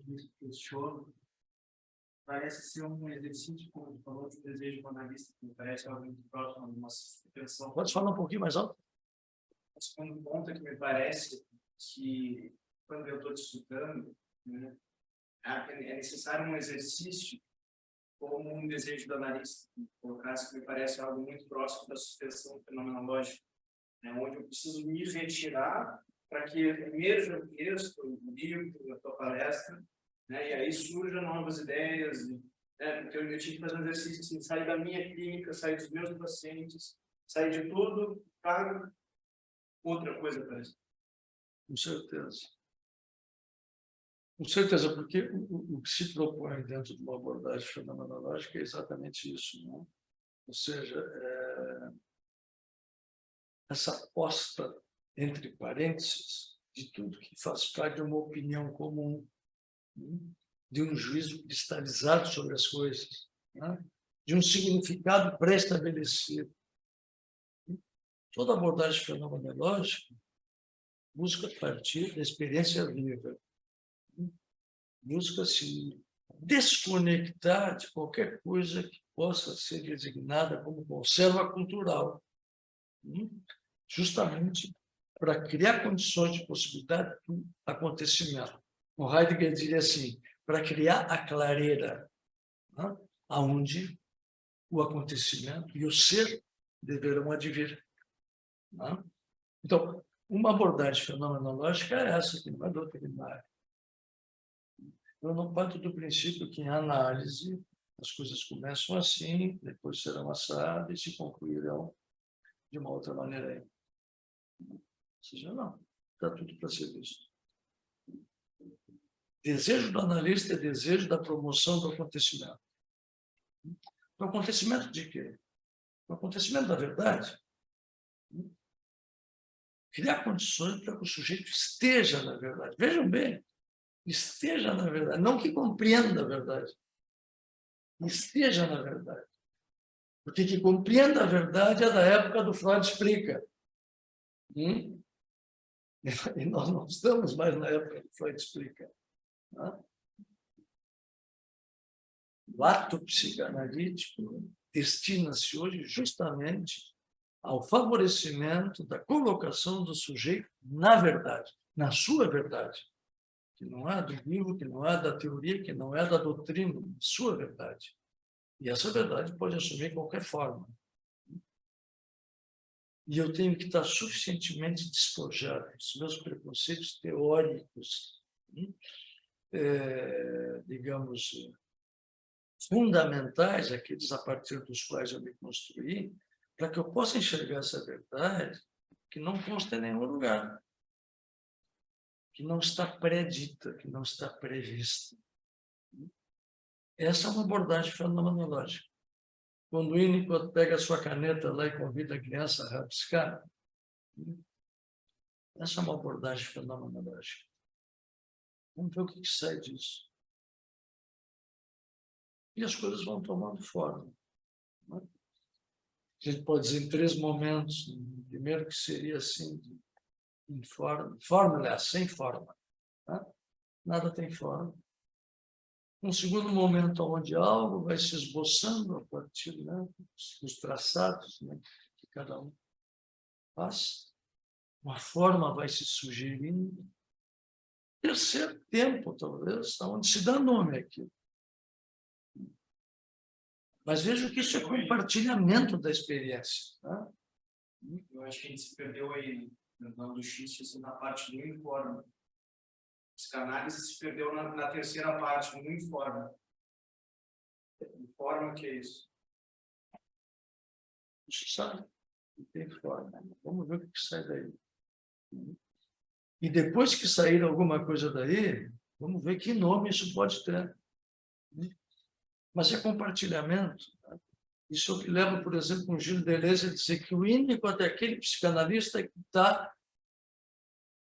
que questiono parece ser um exercício, como tu falou, de desejo banalista, que me parece algo muito próximo de uma suspensão. Pode falar um pouquinho mais alto? O segundo ponto é que me parece que, quando eu estou te escutando, né, é necessário um exercício como um desejo do analista, colocasse que me parece algo muito próximo da suspensão fenomenológica, né, onde eu preciso me retirar para que emerja o texto, o livro, a tua palestra, né, e aí surjam novas ideias, né, porque eu tive que fazer um exercício assim, sair da minha clínica, sair dos meus pacientes, sair de tudo para outra coisa parece. Com certeza. Com certeza, porque o que se propõe dentro de uma abordagem fenomenológica é exatamente isso, né? Ou seja, essa posta entre parênteses de tudo que faz parte de uma opinião comum, né? De um juízo cristalizado sobre as coisas, né? De um significado pré-estabelecido. Toda abordagem fenomenológica busca partir da experiência viva, busca se desconectar de qualquer coisa que possa ser designada como conserva cultural, justamente para criar condições de possibilidade do acontecimento. O Heidegger diria assim, para criar a clareira, né? Aonde o acontecimento e o ser deverão advir. Né? Então, uma abordagem fenomenológica é essa, que não é doutrinária. Eu não parto do princípio que, em análise, as coisas começam assim, depois serão assadas e se concluirão de uma outra maneira. Ou seja, não. Está tudo para ser visto. Desejo do analista é desejo da promoção do acontecimento. Do acontecimento de quê? Do acontecimento da verdade. Criar condições para que o sujeito esteja na verdade. Vejam bem, esteja na verdade, não que compreenda a verdade. e esteja na verdade. Porque que compreenda a verdade é da época do Freud explica. E nós não estamos mais na época do Freud explica. O ato psicanalítico destina-se hoje justamente ao favorecimento da colocação do sujeito na verdade, na sua verdade, que não é do livro, que não é da teoria, que não é da doutrina, sua verdade. E essa verdade pode assumir qualquer forma. E eu tenho que estar suficientemente despojado dos meus preconceitos teóricos, digamos, fundamentais, aqueles a partir dos quais eu me construí, para que eu possa enxergar essa verdade que não consta em nenhum lugar, que não está predita, que não está prevista. Essa é uma abordagem fenomenológica. Quando o Winnicott pega a sua caneta lá e convida a criança a rabiscar, essa é uma abordagem fenomenológica. Vamos ver o que sai disso. E as coisas vão tomando forma. A gente pode dizer em 3 momentos. O primeiro que seria assim, fórmula, sem forma. Nada tem forma. Um segundo momento onde algo vai se esboçando a partir dos traçados que cada um faz. Uma forma vai se sugerindo. Terceiro tempo, talvez, onde se dá nome àquilo. Mas vejo que isso é compartilhamento da experiência. Eu acho que a gente se perdeu aí, no X, assim, na parte do informe. Psicanálise se perdeu na terceira parte, no informe. Informe o que é isso? Isso sabe, não tem forma. Vamos ver o que sai daí. E depois que sair alguma coisa daí, vamos ver que nome isso pode ter. Mas é compartilhamento. Isso é o que leva, por exemplo, o Gilles Deleuze a dizer que o Winnicott é aquele psicanalista que está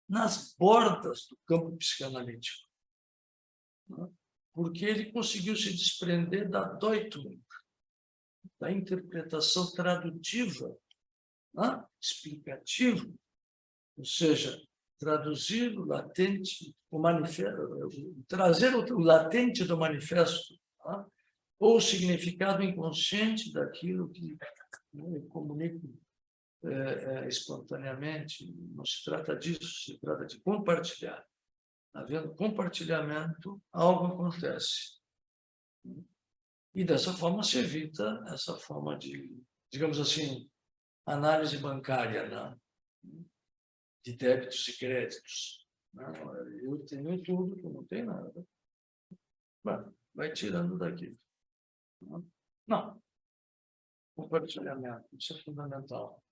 nas bordas do campo psicanalítico. Porque ele conseguiu se desprender da Deutung, da interpretação tradutiva, explicativa, ou seja, traduzir o latente, o manifesto, trazer o latente do manifesto, ou o significado inconsciente daquilo que eu comunico espontaneamente. Não se trata disso, se trata de compartilhar. Havendo compartilhamento, algo acontece. E dessa forma se evita essa forma de, digamos assim, análise bancária, de débitos e créditos. Eu tenho tudo, tu não tem nada. Vai tirando daqui. Não. Compartilhamento, isso é fundamental.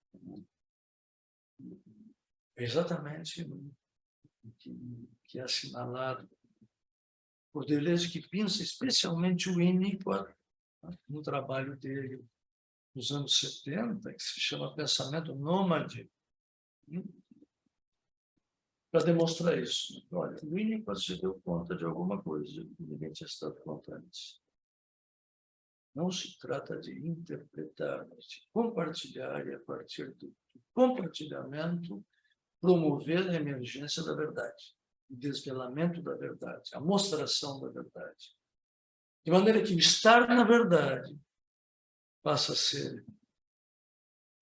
É exatamente o que é assinalado por Deleuze, que pensa especialmente o Winnicott, no trabalho dele nos anos 70, que se chama Pensamento Nômade, para demonstrar isso. Olha, o Winnicott se deu conta de alguma coisa que ninguém tinha se dado conta antes. Não se trata de interpretar, mas de compartilhar, e a partir do compartilhamento promover a emergência da verdade, o desvelamento da verdade, a mostração da verdade. De maneira que o estar na verdade passa a ser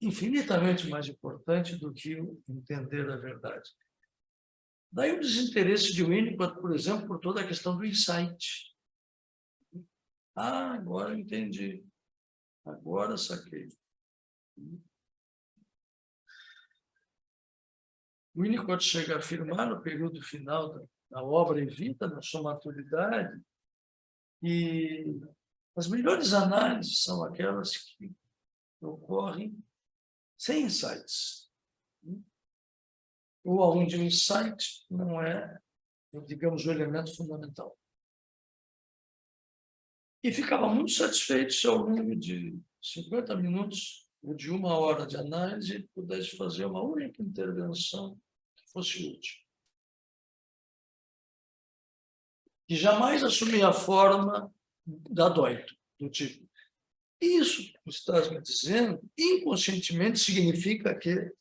infinitamente mais importante do que o entender a verdade. Daí o desinteresse de Winnicott, por exemplo, por toda a questão do insight. Agora eu entendi. Agora saquei. Winnicott chega a afirmar, no período final da obra Evita, na sua maturidade, que as melhores análises são aquelas que ocorrem sem insights. Ou onde o insight não é, digamos, o elemento fundamental. E ficava muito satisfeito se ao longo de 50 minutos ou de 1 hora de análise pudesse fazer uma única intervenção que fosse útil. Que jamais assumia a forma da Deutung. do tipo. Isso que você está me dizendo, inconscientemente, significa que...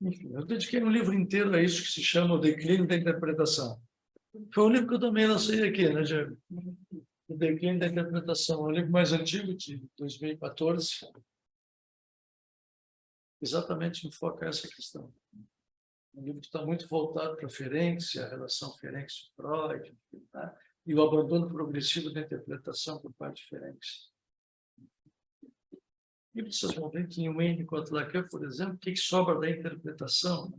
Enfim, eu dediquei um livro inteiro a isso que se chama O Declínio da Interpretação. Foi um livro que eu também lancei aqui, né, Diego? O Declínio da Interpretação. É um livro mais antigo, de 2014. Exatamente enfoca essa questão. Um livro que está muito voltado para a Ferenczi, a relação Ferenczi-Freud, tá? E o abandono progressivo da interpretação por parte de Ferenczi. E vocês vão ver que em Winnicott, Lacan, por exemplo, o que sobra da interpretação?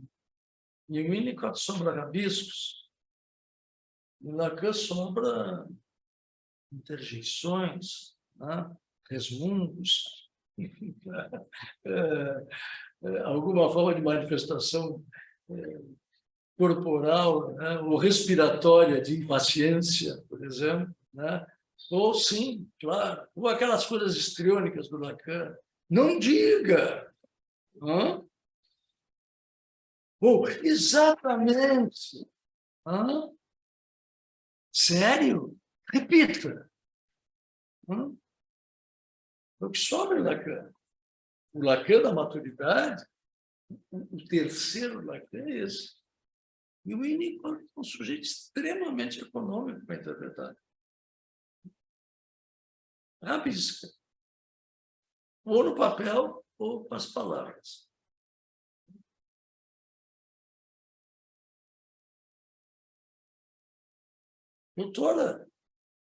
Em Winnicott sobra rabiscos, em Lacan sobra interjeições, né? Resmungos, alguma forma de manifestação corporal, né? Ou respiratória de impaciência, por exemplo, né? Ou sim, claro, ou aquelas coisas histriônicas do Lacan. Não diga! Hã? Ou, exatamente! Hã? Sério? Repita! Hã? O que sobra é Lacan. O Lacan da maturidade, o terceiro Lacan é esse. E o Winnicott é um sujeito extremamente econômico para interpretar. Rabisca. Ou no papel, ou com as palavras. Doutora,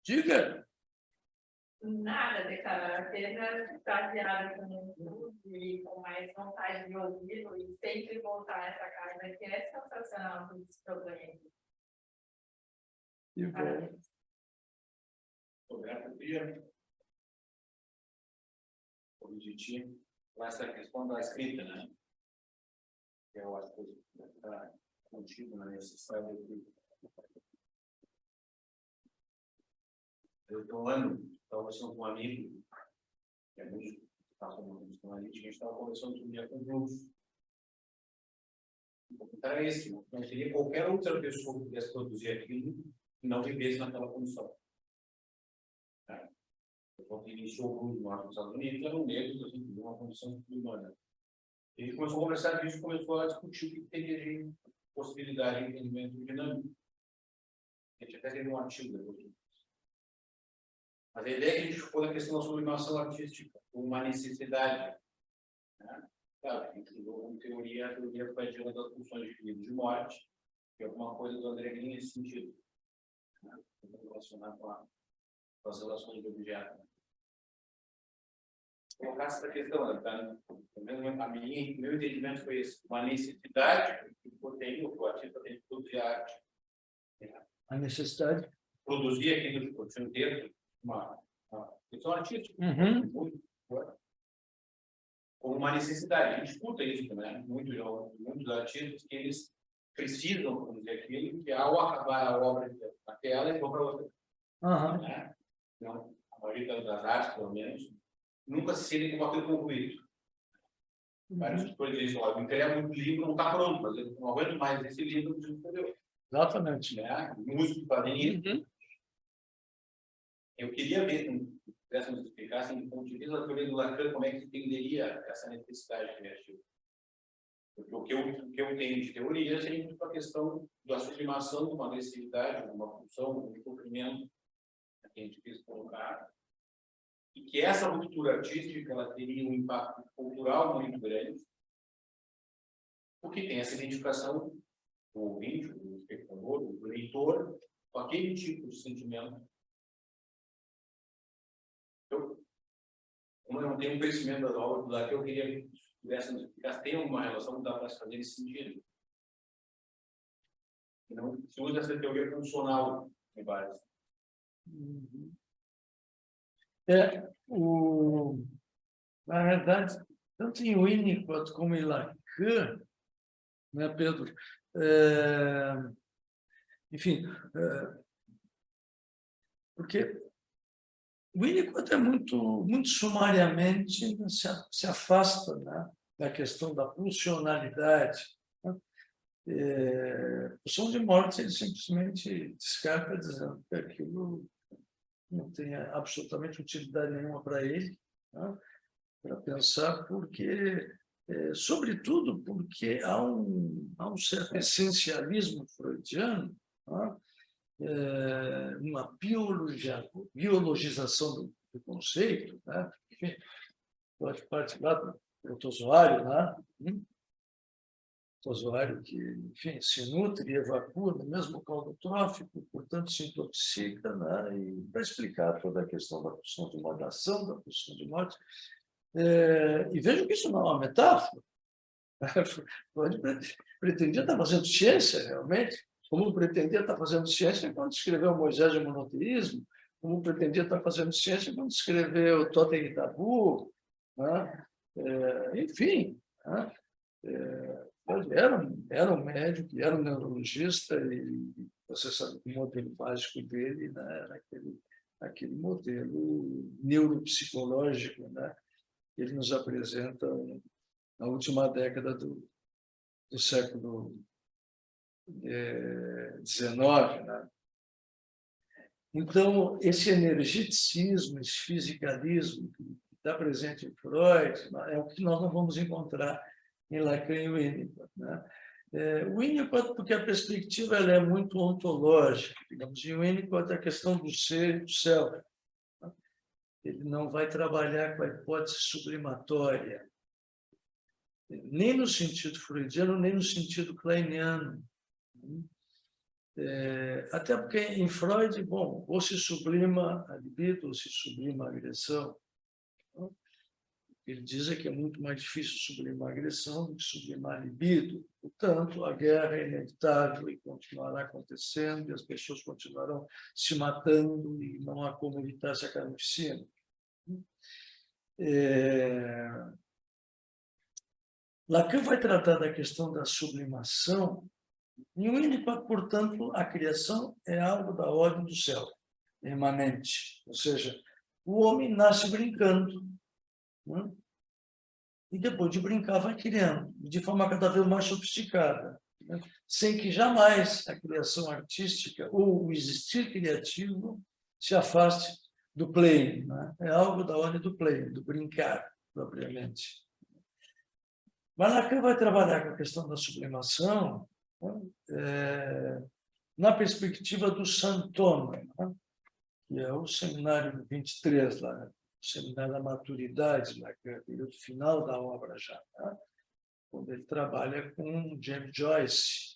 diga. Nada, declarar apenas extasiada com tudo e com mais vontade de ouvi-lo e sempre voltar nessa casa que é sensacional com esse programa. E bom. Roberto, eu queria corrigir com essa questão da escrita, né? Eu acho que está contigo na necessidade de... Eu estou estava conversando com um amigo, que é músico, que está com uma psicanalítica, a gente estava conversando sobre dia com o blues. O comentário é esse, não teria qualquer outra pessoa que pudesse produzir aquilo que não vivesse naquela condição. Quando iniciou o blues nos Estados Unidos, eram negros, assim, de uma condição humana. Ele começou a conversar disso, começou a discutir o que teria de possibilidade de entendimento dinâmico. A gente até teve um artigo depois. Mas a ideia é que a gente ficou na questão da sublimação artística, uma necessidade. Né? Claro, a gente usou como teoria, a teoria freudiana das funções de vida e de morte, que é alguma coisa do André Green nesse sentido. Né? Relacionar com as relações de objeto. Colocar essa questão, tá? Meu entendimento foi esse, uma necessidade que o artista tem de produzir arte. A necessidade. Produzir aquilo de produzir um texto, uma questão artística, como uma necessidade. A gente escuta isso, né? Muitos artistas que eles precisam produzir aquilo, que ao acabar a obra daquela, eles vão para outra. Né? Então, a maioria das artes, pelo menos, nunca se sentem como aquilo concluído. Vários escritores dizem, olha, eu entrego muito livro, não está pronto, mas eu não aguento mais esse livro que escreveu. Exatamente. Né? Músicos fazem isso. Eu queria ver, se pudéssemos explicar, assim, do ponto de vista da teoria do Lacan, como é que entenderia essa necessidade criativa. Porque o que eu tenho de teoria seria muito a questão da sublimação de uma agressividade, de uma função, de um sofrimento, que a gente quis colocar, e que essa ruptura artística ela teria um impacto cultural muito grande, porque tem essa identificação do ouvinte, do espectador, do leitor, com aquele tipo de sentimento. Como eu não tenho conhecimento das obras do Lacan, eu queria que pudéssemos explicar se tem alguma relação que dá para se fazer nesse sentido. Não se usa essa teoria funcional em base. Na verdade, tanto em Winnicott como em Lacan, né, Pedro? Enfim, porque o Winnicott é muito sumariamente se afasta, né, a questão da funcionalidade, né? O som de morte ele simplesmente descarta, dizendo que aquilo não tem absolutamente utilidade nenhuma para ele, né? Para pensar, porque, sobretudo, porque há um certo essencialismo freudiano, né? Uma biologização do conceito, né? Enfim, pode participar do protozoário, né? Protozoário que, enfim, se nutre e evacua no mesmo caldo trófico, portanto, se intoxica, né? E para explicar toda a questão da pulsão de morte, da ação da pulsão de morte. E vejam que isso não é uma metáfora. Freud pretendia estar fazendo ciência, realmente, como pretendia estar fazendo ciência quando escreveu Moisés e o Monoteísmo, como pretendia estar fazendo ciência quando escreveu Totem e Tabu, né? Enfim, né? Era um médico, era um neurologista, e você sabe que o modelo básico dele, né, era aquele modelo neuropsicológico, né, que ele nos apresenta na última década do século XIX. Né? Então, esse energeticismo, esse fisicalismo que está presente em Freud, é o que nós não vamos encontrar em Lacan e Winnicott. Né? O Winnicott, porque a perspectiva ela é muito ontológica, digamos, e o Winnicott é a questão do ser e do self. Né? Ele não vai trabalhar com a hipótese sublimatória, nem no sentido freudiano, nem no sentido kleiniano. Até porque em Freud, bom, ou se sublima a libido, ou se sublima a agressão. Ele diz que é muito mais difícil sublimar a agressão do que sublimar a libido. Portanto, a guerra é inevitável e continuará acontecendo, e as pessoas continuarão se matando, e não há como evitar essa carnificina. Lacan vai tratar da questão da sublimação, e o Winnicott, portanto, a criação é algo da ordem do céu, imanente. Ou seja, o homem nasce brincando, né? E depois de brincar vai criando, de forma cada vez mais sofisticada, né? Sem que jamais a criação artística ou o existir criativo se afaste do play. Né? É algo da ordem do play, do brincar, propriamente. Mas Lacan vai trabalhar com a questão da sublimação, né? Na perspectiva do Santoma, né? Que é o seminário 23, lá, o seminário da maturidade, lá, que é o período final da obra já, né? Quando ele trabalha com James Joyce,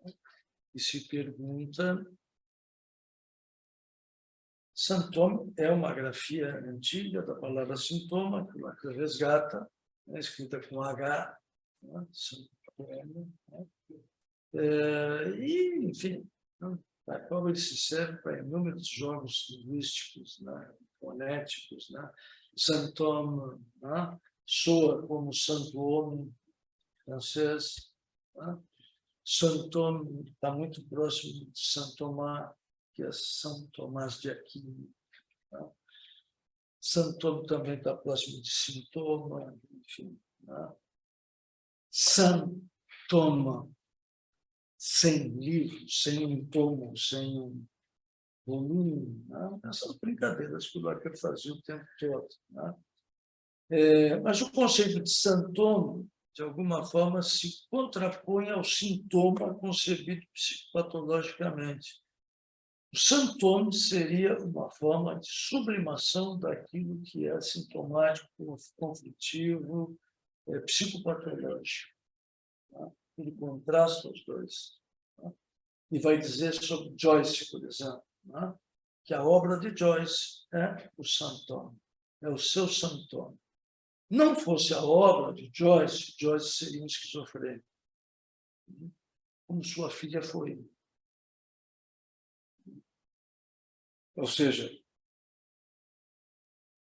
né? E se pergunta... Santoma é uma grafia antiga da palavra sintoma, que o Lacan resgata, né? Escrita com H, né? Né? E, enfim, a qual ele se serve para inúmeros jogos linguísticos, né? Fonéticos. Né? Santoma, né? Soa como santo homem francês. Né? Santoma está muito próximo de Saint Thomas, que é São Tomás de Aquino. Né? Santoma também está próximo de sintoma, enfim. Né? Santoma, sem livro, sem um tomo, sem um volume. Né? Essas brincadeiras que o Lacan fazia o tempo todo. Né? Mas o conceito de santoma, de alguma forma, se contrapõe ao sintoma concebido psicopatologicamente. O santoma seria uma forma de sublimação daquilo que é sintomático, conflitivo, psicopatológico. Né? Ele contrasta os dois. Né? E vai dizer sobre Joyce, por exemplo, né? Que a obra de Joyce é o santoma, é o seu santoma. Não fosse a obra de Joyce, Joyce seria um esquizofrênico, como sua filha foi. Ou seja,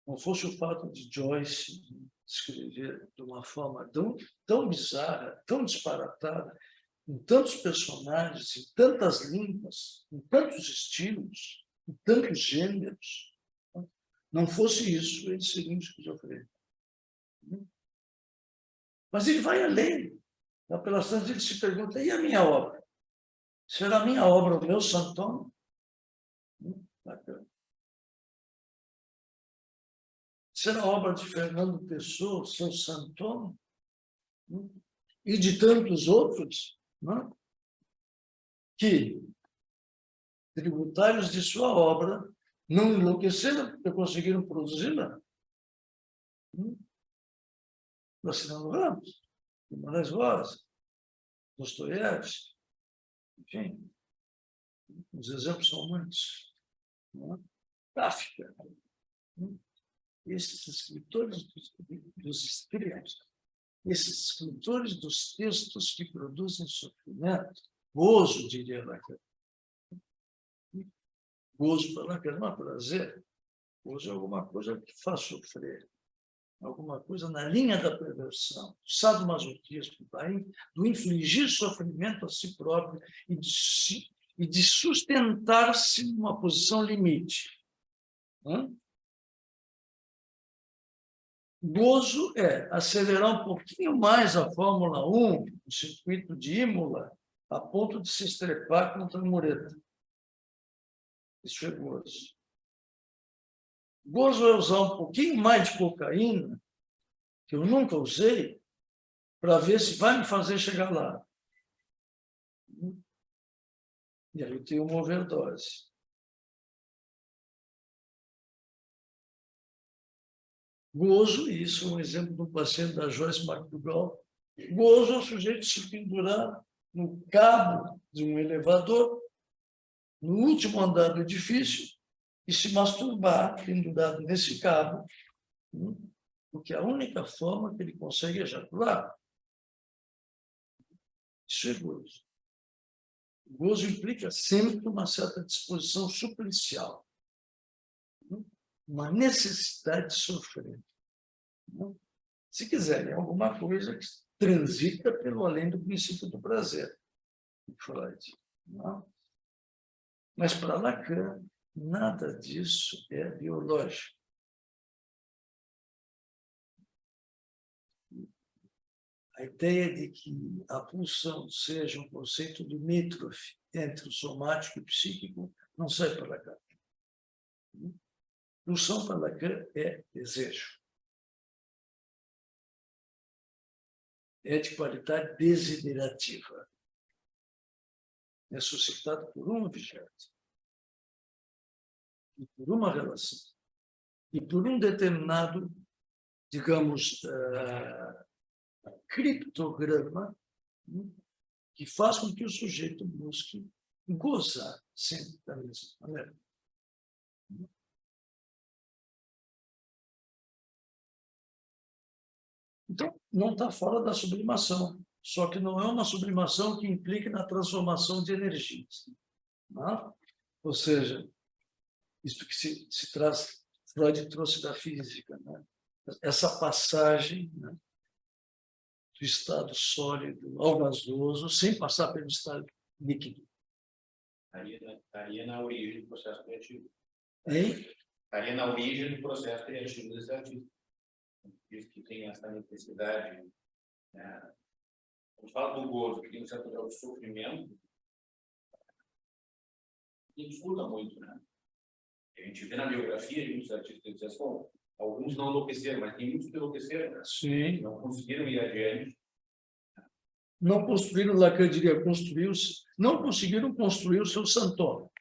não fosse o fato de Joyce escrever de uma forma tão bizarra, tão disparatada, com tantos personagens, em tantas línguas, em tantos estilos, em tantos gêneros, não fosse isso, ele seria um esquizofrênico. Mas ele vai além. Na apelação, ele se pergunta, e a minha obra? Será a minha obra o meu Santoro? Bacana. Será a obra de Fernando Pessoa, o seu Santoro? E de tantos outros, né? Que, tributários de sua obra, não enlouqueceram porque conseguiram produzi-la. Graciliano Ramos, Guimarães Rosa, Dostoiévski, enfim, os exemplos são muitos. Né? Kafka. Esses escritores dos escritos, esses escritores dos textos que produzem sofrimento, gozo, diria Lacan. Gozo para Lacan não é prazer, gozo é alguma coisa que faz sofrer, alguma coisa na linha da perversão, do sadomasoquismo, do infligir sofrimento a si próprio e de sustentar-se numa posição limite. Gozo é acelerar um pouquinho mais a Fórmula 1, o circuito de Imola, a ponto de se estrepar contra a mureta. Isso é gozo. Gozo é usar um pouquinho mais de cocaína, que eu nunca usei, para ver se vai me fazer chegar lá. E aí eu tenho uma overdose. Gozo, isso é um exemplo do paciente da Joyce McDougall. Gozo é o sujeito se pendurar no cabo de um elevador, no último andar do edifício, e se masturbar pendurado nesse cabo, porque é a única forma que ele consegue ejacular. Isso é gozo. Gozo implica sempre uma certa disposição suplicial, uma necessidade de sofrer. Se quiserem alguma coisa que transita pelo além do princípio do prazer, Freud. Mas para Lacan, nada disso é biológico. A ideia de que a pulsão seja um conceito limítrofe entre o somático e o psíquico não sai para Lacan. Pulsão para Lacan é desejo. É de qualidade desiderativa. É suscitado por um objeto, e por uma relação, e por um determinado, digamos, criptograma, que faz com que o sujeito busque gozar sempre da mesma maneira. Então, não está fora da sublimação, só que não é uma sublimação que implique na transformação de energias. Não? Ou seja, isso que se traz, Freud trouxe da física, né? Essa passagem, né, do estado sólido ao gasoso, sem passar pelo estado líquido. Estaria na origem do processo criativo. Hein? Estaria na origem do processo criativo desse artista. Diz que tem essa necessidade. Né? Quando fala do gozo, que tem um certo grau de sofrimento, a gente escuta muito, né? A gente vê na biografia de muitos artistas que dizem assim, alguns não enlouqueceram, mas tem muitos que enlouqueceram. Né? Sim. Não conseguiram ir adiante. Não construíram, Lacan diria, não conseguiram construir o seu Santoro.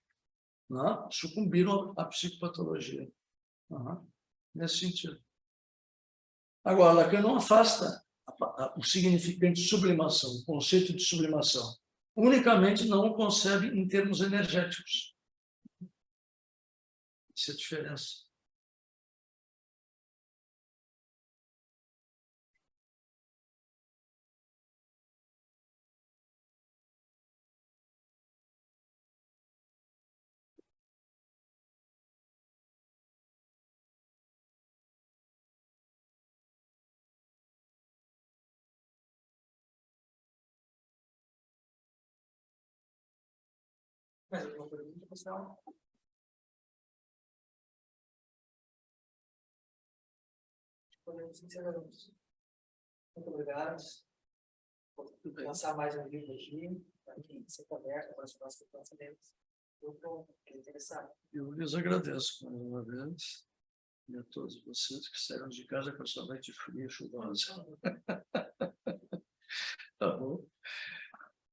Né? Sucumbiram à psicopatologia. Nesse sentido. Agora, Lacan não afasta o significante de sublimação, o conceito de sublimação. Unicamente não o concebe em termos energéticos. Essa é a diferença. Mais alguma pergunta, pessoal? Podemos encerrar. Muito obrigado. Vou lançar mais um livro aqui, para quem se conversa para os próximos lançamentos. Muito interessante. Eu lhes agradeço mais uma vez. E a todos vocês que saíram de casa com a sua noite fria e chuvosa. Tá bom?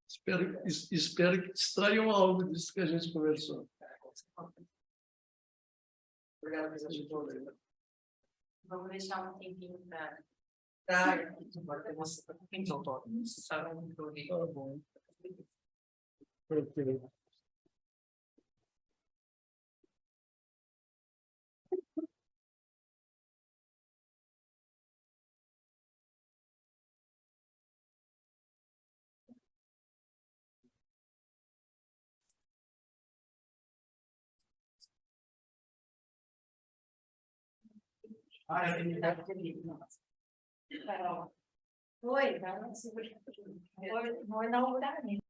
Espero que distraiam algo disso que a gente conversou. Obrigado, presidente. Vamos deixar um tempinho para Agora tem você. Então, toca. sabe muito ouvir. Tá bom. Perfeito. Ele deve ter lido. Oi, não, não, não, não, não,